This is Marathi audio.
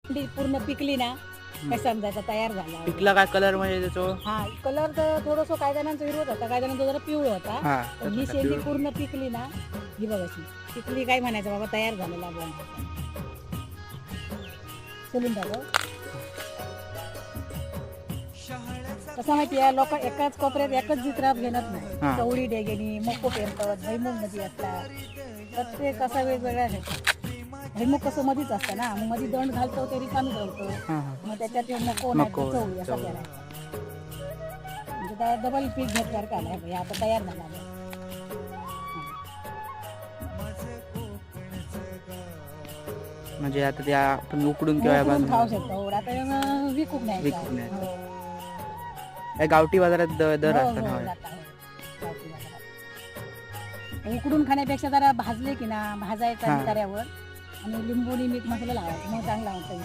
ती पूर्ण पिकली ना काय समजायचा तयार झाला. पिकला काय कलर म्हणजे त्याचो? हा कलर तर थोडंसं काही जणांचा हिरवत होता, काही जणांचा जरा पिवळा होता. हा पण ही शेंडी पूर्ण पिकली ना, ही बघ अशी पिकली काय म्हणायचं बाबा तयार झालेला बोंड. सोलून टाकू. कसं माहितीये लोक एकाच कोपऱ्यात एकच जित्रात घेणार हा. नाही. चवळी डेगेनी मको पेरतात, भैमुग मध्ये असतात. प्रत्येक असा वेगवेगळा घेतात. भैमुग कसं मधीच असतं ना, मग मध्ये दंड घालतो ते रिकामी घालतो. मग त्याच्यात हे मको नाही तर चवळी असा करायचा. म्हणजे त्या डबल पीक घेतल्यावर काय आता तयार झाला. म्हणजे आता ते आपण उकडून किंवा उकडून खाऊ शकतो. आता विकूक नाही. विकूक नाही. हो. या गावठी बाजारात दर हो, असतात हो, ना. जाता, हो. गावठी बाजारात. उकडून खाण्यापेक्षा जरा भाजले की ना भाजायचा हा. तऱ्यावर आणि लिंबूनी मीठ मसाला लावायचं मग चांगला होतं.